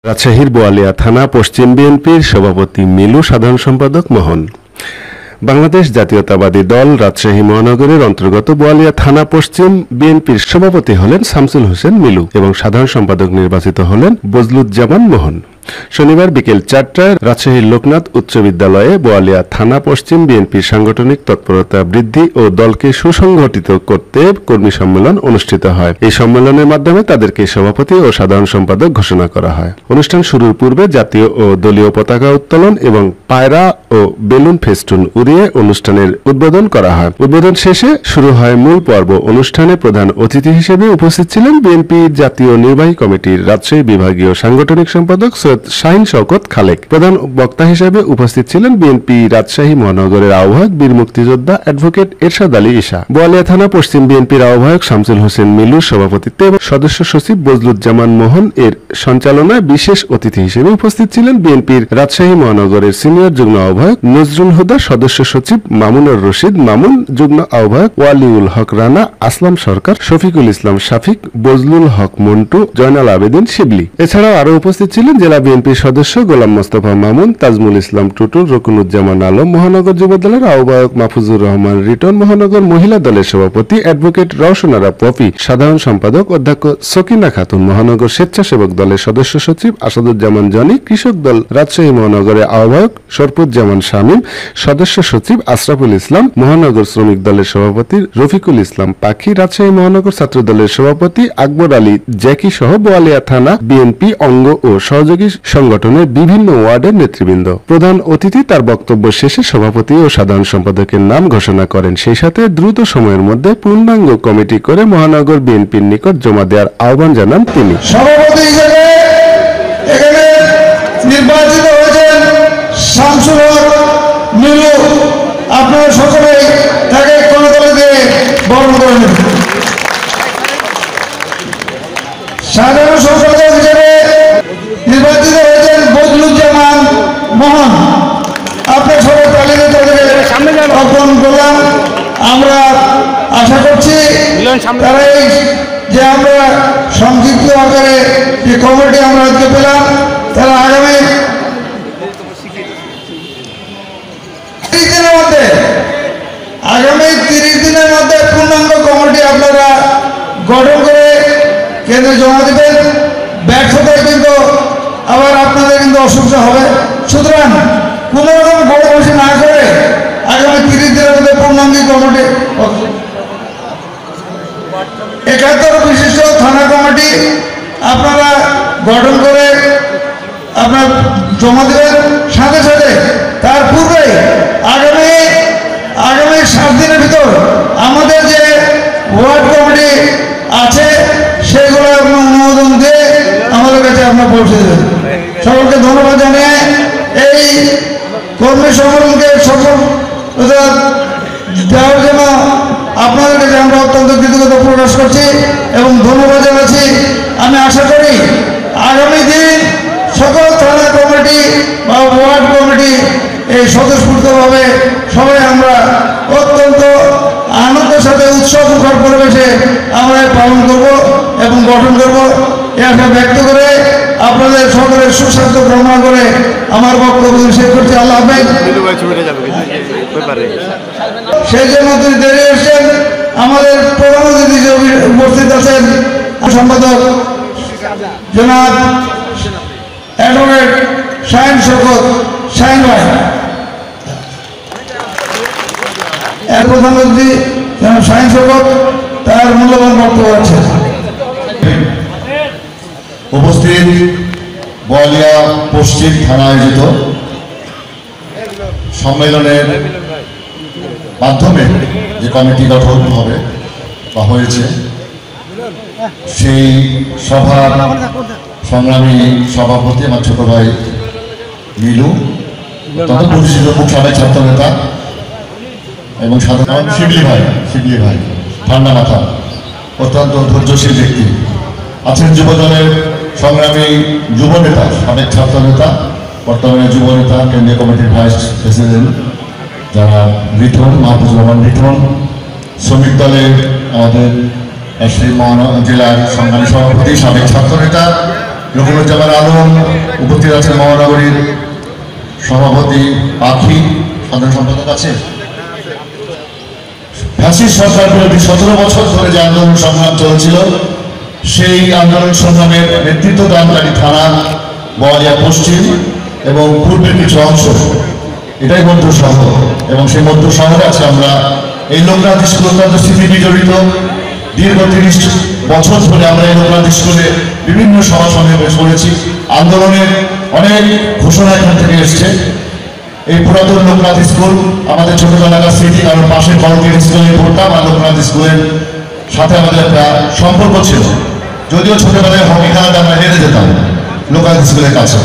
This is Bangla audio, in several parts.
রাজশাহীর বোয়ালিয়া থানা পশ্চিম বিএনপির সভাপতি মিলু, সাধারণ সম্পাদক মোহন। বাংলাদেশ জাতীয়তাবাদী দল রাজশাহী মহানগরের অন্তর্গত বোয়ালিয়া থানা পশ্চিম বিএনপির সভাপতি হলেন শামসুল হোসেন মিলু এবং সাধারণ সম্পাদক নির্বাচিত হলেন বজলুজ্জামান মোহন। শনিবার বিকেল 4টায় রাজশাহীর লোকনাথ উচ্চ বিদ্যালয়ে বোয়ালিয়া থানা পশ্চিম বিএনপির সাংগঠনিক তৎপরতা বৃদ্ধি ও দলকে সুসংগঠিত করতে কর্মী সম্মেলন অনুষ্ঠিত হয়। এই সম্মেলনের মাধ্যমে তাদেরকে সভাপতি ও সাধারণ সম্পাদক ঘোষণা করা হয়। অনুষ্ঠান শুরুর পূর্বে জাতীয় ও দলীয় পতাকা উত্তোলন এবং পায়রা ও বেলুন ফেস্টুন উড়িয়ে অনুষ্ঠানের উদ্বোধন করা হয়। উদ্বোধন শেষে শুরু হয় মূল পর্ব। অনুষ্ঠানে প্রধান অতিথি হিসেবে উপস্থিত ছিলেন বিএনপি জাতীয় নির্বাহী কমিটির রাজশাহী বিভাগীয় সাংগঠনিক সম্পাদক সৈয়দ শাহিন শওকত খালেক। প্রধান বক্তা হিসেবে উপস্থিত ছিলেন বিএনপি রাজশাহী মহানগরের আহ্বায়ক বীর মুক্তিযোদ্ধা অ্যাডভোকেট এরশাদ আলী ঈশা। বোয়ালিয়া থানা পশ্চিম বিএনপির আহ্বায়ক শামসুল হোসেন মিলুর সভাপতিত্বে এবং সদস্য সচিব বজলুজ্জামান মোহন এর সঞ্চালনায় বিশেষ অতিথি হিসেবে উপস্থিত ছিলেন বিএনপির রাজশাহী মহানগরের সিনিয়র যুগ্ম আহ্বায়ক নজরুল হুদা, সদস্য সচিব মামুনুর রশিদ মামুন, যুগ্ম আহ্বায়ক ওয়ালিউল হক রানা, আসলাম সরকার, শফিকুল ইসলাম শাফিক, বজলুল হক মন্টু, জয়নাল আবেদিন শিবলি। এছাড়াও আরও উপস্থিত ছিলেন জেলা বিএনপির সদস্য গোলাম মোস্তফা মামুন, তাজমুল ইসলাম টুটুল, রকুনুজ্জামান আলম, মহানগর যুবদলের আহ্বায়ক মাহফুজুর রহমান রিটন, মহানগর মহিলা দলের সভাপতি অ্যাডভোকেট রওশনারা পপি, সাধারণ সম্পাদক অধ্যক্ষ সকিনা খাতুন, মহানগর স্বেচ্ছাসেবক দলের সদস্য সচিব আসাদুজ্জামান জনি, কৃষক দল রাজশাহী মহানগরের আহ্বায়ক শরফুজ্জামান শামীম, সদস্য সচিব আশরাফুল ইসলাম, মহানগর শ্রমিক দলের সভাপতি রফিকুল ইসলাম পাখি, রাজশাহী মহানগর ছাত্র দলের সভাপতি আকবর আলী জ্যাকি সহ বোয়ালিয়া থানা বিএনপি অঙ্গ ও সহযোগী সংগঠনের বিভিন্ন ওয়ার্ডের নেতৃবৃন্দ। প্রধান অতিথি তার বক্তব্য শেষে সভাপতি ও সাধারণ সম্পাদকের নাম ঘোষণা করেন। সেই সাথে দ্রুত সময়ের মধ্যে পূর্ণাঙ্গ কমিটি করে মহানগর বিএনপির নিকট জমা দেওয়ার আহ্বান জানান তিনি। সভাপতি হিসেবে এখানে নির্বাচিত হয়েছেন শামসুল হক মিলু। আপনারা সকলেই তাকে করতালি দিয়ে বরণ করে নেবেন। সাধারণ সম্পাদক হিসেবে নির্বাচিত হয়েছেন বজলুজ্জামান মোহন। আপনার সবাই তালিকা তাদেরকে অর্পণ করলাম। আমরা আশা করছি তারা এই যে আমরা সংক্ষিপ্ত আকারে যে কমিটি আমরা আজকে পেলাম, তারা আগামী 30 দিনের মধ্যে পূর্ণাঙ্গ কমিটি আপনারা গঠন করে কেন্দ্রে জমা দেবেন। ব্যর্থতায় কিন্তু আবার আপনাদের কিন্তু অসুবিধা হবে। সুতরাং কোনো রকম গড়বড়ি না করে আগামী 30 দিনের মধ্যে পূর্ণাঙ্গ কমিটি 71 বিশিষ্ট থানা কমিটি আপনারা গঠন করে আপনার জমা দেবেন। সাথে সাথে তার পূর্বে আগামী 7 দিনের ভিতর আমাদের যে ওয়ার্ড কমিটি আছে সেগুলো আপনার অনুমোদন দিয়ে আমাদের কাছে আপনার পৌঁছে দেবেন। সকলকে ধন্যবাদ জানিয়ে এই কর্মী সম্মেলনকে সফলতা দেওয়ার জন্য আপনাদের কাছে আমরা অত্যন্ত কৃতজ্ঞতা প্রকাশ করছি এবং ধন্যবাদ জানাচ্ছি। আমি আশা করি আগামী দিন সকল থানা কমিটি বা ওয়ার্ড কমিটি এই স্বতঃস্ফূর্তভাবে সবাই আমরা অত্যন্ত আনন্দের সাথে উৎসবমুখর পরিবেশে আমরা পালন করব এবং গঠন করব এই আশা ব্যক্ত করে আপনাদের সকলের সুস্বাস্থ্য কামনা করে আমার বক্তব্য শেষ করছি। আল্লাহ হাফেজ। সেই জন্য তিনি দেরি এসেছেন। আমাদের প্রধান অতিথি উপস্থিত আছেন সম্পাদক জনাব অ্যাডভোকেট শাহিন শওকত শাহিন ভাই। প্রধান অতিথি জনাব শাহিন শওকত, তার মূল্যবান বক্তব্য আছে। উপস্থিত বোয়ালিয়া পশ্চিম থানা আয়োজিত সম্মেলনের মাধ্যমে যে কমিটি গঠন হবে বা হয়েছে, সেই সভার সংগ্রামী সভাপতি আমার ছোট ভাই মিলু, অত্যন্ত পরিচিত সাবেক ছাত্র নেতা এবং সাধারণ শিবলি ভাই ঠান্ডা মাথা, অত্যন্ত ধৈর্যশীল ব্যক্তি আছেন। যুবদলের সংগ্রামী যুব নেতা, সাবেক ছাত্র নেতা, বর্তমানে যুব নেতা, কেন্দ্রীয় কমিটির ভাইস প্রেসিডেন্ট যারা রিটন, মাহফুজুর রহমান রিটন, শ্রমিক দলের আমাদের রাজশাহী জেলার সংগ্রামী সভাপতি, সাবেক ছাত্র নেতা রকুনুজ্জামান আলম, উপস্থিত আছেন মহানগরীর সভাপতি পাখি, সাধারণ সম্পাদক আছে। ফ্যাসিস্ট সরকার বিরোধী 17 বছর ধরে যে আন্দোলন সংগ্রাম চলছিল, সেই আন্দোলন সংগ্রামের নেতৃত্ব দানকারী থানা বোয়ালিয়া পশ্চিম এবং পূর্বের কিছু অংশ, এটাই মধ্য শহর। এবং সেই মধ্য শহরে আছে আমরা এই লোকনাথ স্কুল অত্যন্ত স্মৃতি বিজড়িত। দীর্ঘ 30 বছর ধরে আমরা এই লোকনাথ স্কুলে বিভিন্ন সভা সমাবেশ করেছি। আন্দোলনের অনেক ঘোষণা এখান থেকে এসছে। এই পুরাতন লোকনাথ স্কুল আমাদের ছোটবেলাকার স্মৃতি, কারণ পাশের কলেজ স্কুলে পড়তাম আর লোকনাথ স্কুলের সাথে আমাদের একটা সম্পর্ক ছিল। যদিও ছোটবেলায় হকি খেলাতে আমরা হেরে যেতাম লোকনাথ স্কুলের কাছে,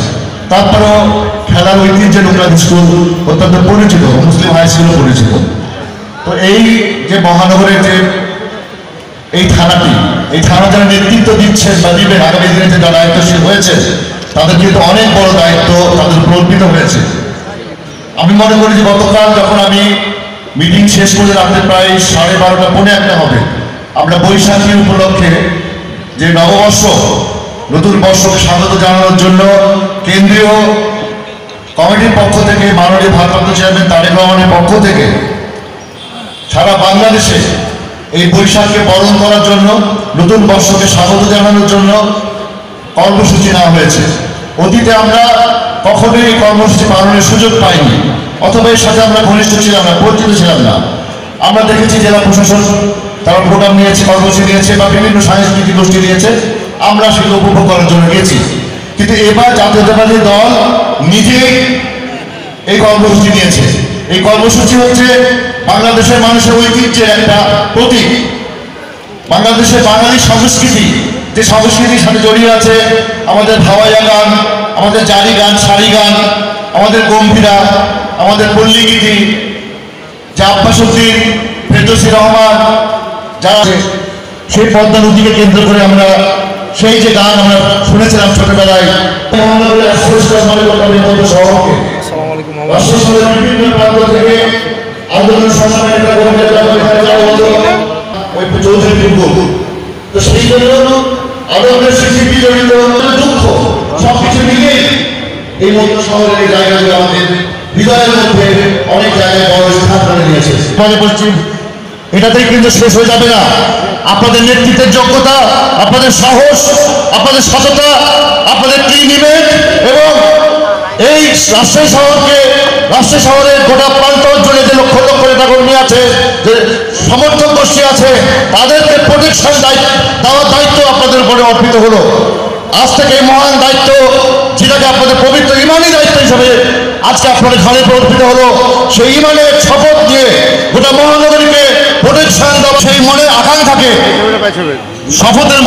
তারপরেও খেলার ঐতিহ্যে লোকনাথ স্কুল অত্যন্ত পরিচিত, মুসলিম হাই স্কুলও পরিচিত। তো এই যে মহানগরের যে এই থানা যারা নেতৃত্ব দিচ্ছেন বা দিবেন, আগামী দিনে যারা দায়িত্বশীল হয়েছে, তাদের কিন্তু অনেক বড় দায়িত্ব তাদের উপর অর্পিত হয়েছে। আমি মনে করি যে গতকাল যখন আমি মিটিং শেষ করে রাত্রে প্রায় 12:30 পৌনে 1 হবে, আমরা বৈশাখী উপলক্ষে যে নববর্ষ, নতুন বর্ষকে স্বাগত জানানোর জন্য কেন্দ্রীয় কমিটির পক্ষ থেকে, মাননীয় ভারপ্রাপ্ত চেয়ারম্যান তারেক রহমানের পক্ষ থেকে সারা বাংলাদেশে এই বৈশাখকে বরণ করার জন্য, নতুন বর্ষকে স্বাগত জানানোর জন্য কর্মসূচি নেওয়া হয়েছে। অতীতে আমরা কখনোই এই কর্মসূচি পালনের সুযোগ পাইনি, অথবা এর সাথে আমরা ঘনিষ্ঠ ছিলাম না, পরিচিত ছিলাম না। আমরা দেখেছি জেলা প্রশাসন তারা প্রোগ্রাম নিয়েছে, কর্মসূচি নিয়েছে বা বিভিন্ন সাংস্কৃতিক গোষ্ঠী নিয়েছে, আমরা সেগুলো উপভোগ করার জন্য গিয়েছি। কিন্তু এবার জাতীয়তাবাদী দল নিজেই এই কর্মসূচি নিয়েছে। এই কর্মসূচি হচ্ছে বাংলাদেশের মানুষের ঐতিহ্যের একটা প্রতীক। বাংলাদেশের বাঙালি সংস্কৃতি, যে সংস্কৃতির সাথে জড়িয়ে আছে আমাদের ভাওয়াইয়া গান, আমাদের জারি গান, সারি গান, আমাদের গম্ভীরা, আমাদের পল্লীগীতি, যা আব্বাসুদ্দিন, ফেরদৌসী রহমান, যারা সেই পদ্মা নদীকে কেন্দ্র করে আমরা সেই যে গান আমরা শুনেছিলাম ছোটবেলায়, বিভিন্ন প্রান্ত থেকে আন্দোলন সংগ্রামের চৌধুরী, তো সেই জন্য আন্দোলনের স্মৃতি জড়িত দুঃখ সবকিছু মিলিয়ে এই মধ্য শহরের এই জায়গাগুলো আমাদের হৃদয়ের মধ্যে অনেক জায়গায় বড় স্থান করে নিয়েছে। পশ্চিম এটাতেই কিন্তু শেষ হয়ে যাবে না। আপনাদের নেতৃত্বের যোগ্যতা, আপনাদের সাহস, আপনাদের সততা, আপনাদের ক্লিন ইমেজ এবং এই রাজশাহী শহরের গোটা প্রান্ত অঞ্চলে যে লক্ষ লক্ষ নেতা কর্মী আছে, যে সমর্থক গোষ্ঠী আছে, তাদেরকে প্রোটেকশন দেওয়ার দায়িত্ব আপনাদের উপরে অর্পিত হলো। আজ থেকে এই মহান দায়িত্ব, যেটাকে আপনাদের পবিত্র ইমানি দায়িত্ব হিসাবে আজকে আপনাদের ঘরে অর্পিত হলো, সেই ইমানের শপথ দিয়ে গোটা মহানগরীকে প্রোটেকশন দেওয়া, সেই মনের আকাঙ্ক্ষাকে শপথের